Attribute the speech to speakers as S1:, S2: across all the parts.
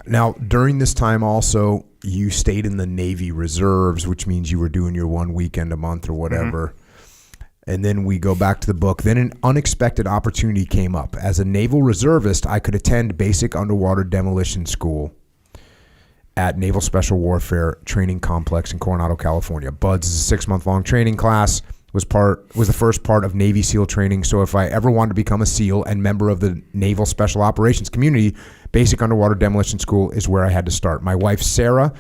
S1: Now, during this time also, you stayed in the Navy Reserves, which means you were doing your one weekend a month or whatever. And then we go back to the book. Then an unexpected opportunity came up. As a naval reservist, I could attend basic underwater demolition school at Naval Special Warfare Training Complex in Coronado, California. BUDS is a 6-month-long training class. Was the first part of Navy SEAL training. So if I ever wanted to become a SEAL and member of the Naval Special Operations community, basic underwater demolition school is where I had to start. My wife, Sarah,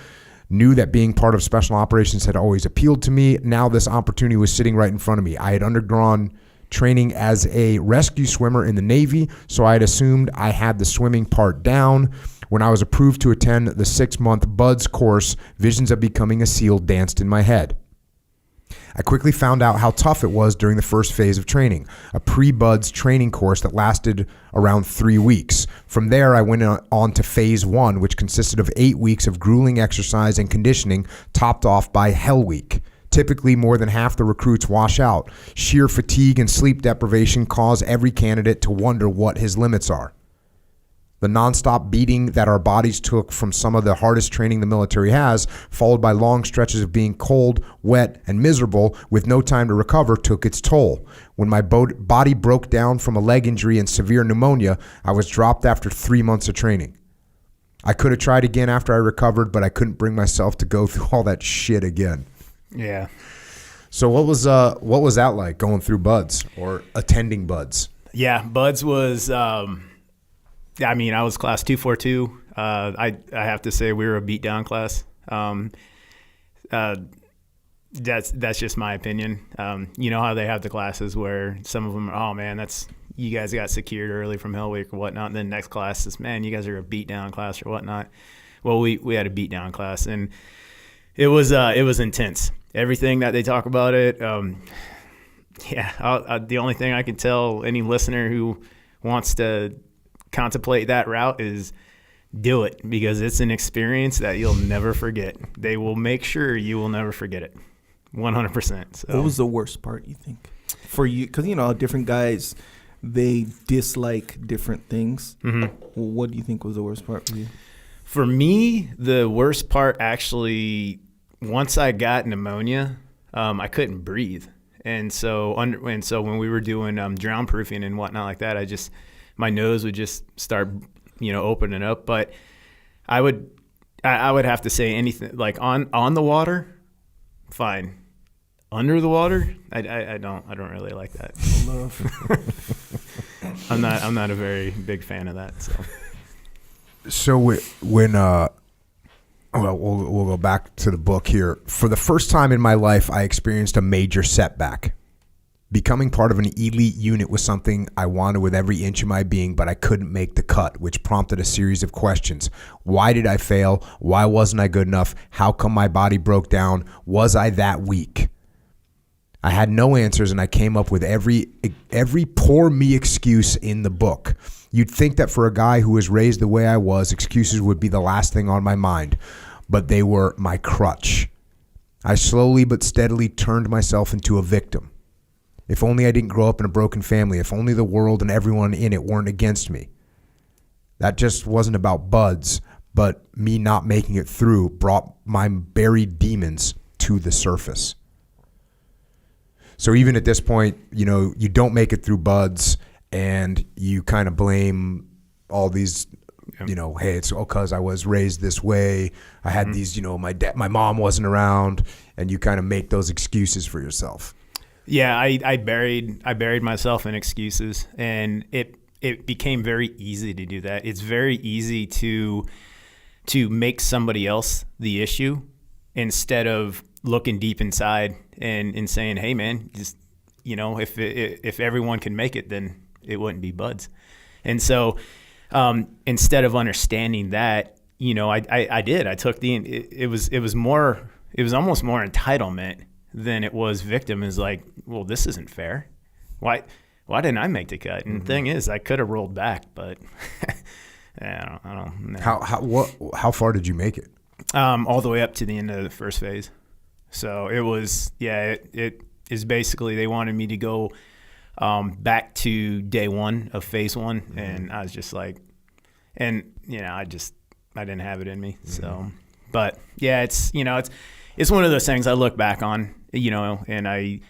S1: knew that being part of special operations had always appealed to me. Now this opportunity was sitting right in front of me. I had undergone training as a rescue swimmer in the Navy, so I had assumed I had the swimming part down. When I was approved to attend the 6-month BUDS course, visions of becoming a SEAL danced in my head. I quickly found out how tough it was during the first phase of training, a pre-BUDS training course that lasted around 3 weeks. From there, I went on to phase 1, which consisted of 8 weeks of grueling exercise and conditioning, topped off by Hell Week. Typically, more than half the recruits wash out. Sheer fatigue and sleep deprivation cause every candidate to wonder what his limits are. The nonstop beating that our bodies took from some of the hardest training the military has, followed by long stretches of being cold, wet, and miserable with no time to recover, took its toll. When my body broke down from a leg injury and severe pneumonia, I was dropped after 3 months of training. I could have tried again after I recovered, but I couldn't bring myself to go through all that shit again.
S2: Yeah.
S1: So what was that like, going through BUDS or attending BUDS?
S2: Yeah, BUDS was I mean, I was class 242. I have to say we were a beatdown class. That's just my opinion. You know how they have the classes where some of them are, oh man, you guys got secured early from Hell Week or whatnot. And then next class is, man, you guys are a beatdown class or whatnot. Well, we had a beatdown class, and it was intense. Everything that they talk about it. The only thing I can tell any listener who wants to contemplate that route is do it, because it's an experience that you'll never forget. They will make sure you will never forget it. 100%. So.
S3: What was the worst part, you think, for you? Because, different guys, they dislike different things. Mm-hmm. What do you think was the worst part for you?
S2: For me, the worst part actually, once I got pneumonia, I couldn't breathe. And so when we were doing drown proofing and whatnot like that, my nose would just start, opening up. But I would have to say anything like on the water, fine. Under the water, I don't really like that. I'm not a very big fan of that.
S1: So when we'll go back to the book here. For the first time in my life, I experienced a major setback. Becoming part of an elite unit was something I wanted with every inch of my being, but I couldn't make the cut, which prompted a series of questions. Why did I fail? Why wasn't I good enough? How come my body broke down? Was I that weak? I had no answers, and I came up with every poor me excuse in the book. You'd think that for a guy who was raised the way I was, excuses would be the last thing on my mind, but they were my crutch. I slowly but steadily turned myself into a victim. If only I didn't grow up in a broken family. If only the world and everyone in it weren't against me. That just wasn't about BUDS, but me not making it through brought my buried demons to the surface. So even at this point, you don't make it through BUDS, and you kind of blame all these, hey, it's all because I was raised this way. I had these, my mom wasn't around, and you kind of make those excuses for yourself.
S2: Yeah, I buried myself in excuses, and it became very easy to do that. It's very easy to make somebody else the issue instead of looking deep inside and saying, hey man, just if everyone can make it, then it wouldn't be BUDS. And so instead of understanding that, I did. I took it was almost more entitlement than it was victim. Is like, well, this isn't fair. Why didn't I make the cut? And the thing is, I could have rolled back, but I don't know.
S1: How far did you make it?
S2: All the way up to the end of the first phase. So it was, it is basically, they wanted me to go back to day one of phase one. And I was just like, And, I didn't have it in me. So, but yeah, it's one of those things I look back on, and I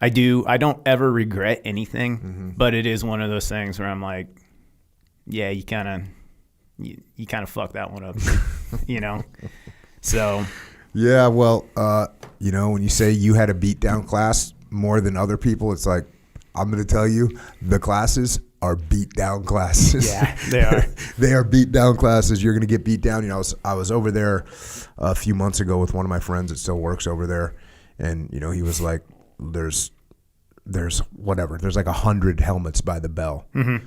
S2: don't ever regret anything, but it is one of those things where I'm like, yeah, you kind of fucked that one up, So.
S1: Yeah, well, when you say you had a beat down class more than other people, it's like, I'm going to tell you, the classes are beat down classes.
S2: Yeah, they are.
S1: They are beat down classes. You're going to get beat down. I was over there a few months ago with one of my friends that still works over there, and he was like, there's whatever, there's like 100 helmets by the bell, and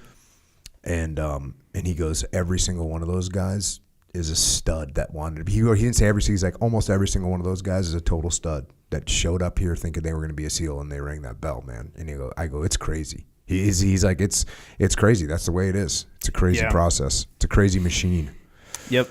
S1: he goes, every single one of those guys is a stud that wanted to be. He didn't say every single. He's like, almost every single one of those guys is a total stud that showed up here thinking they were going to be a SEAL, and they rang that bell, man. And I go, it's crazy. He's like, it's crazy. That's the way it is. It's a crazy process. It's a crazy machine.
S2: Yep.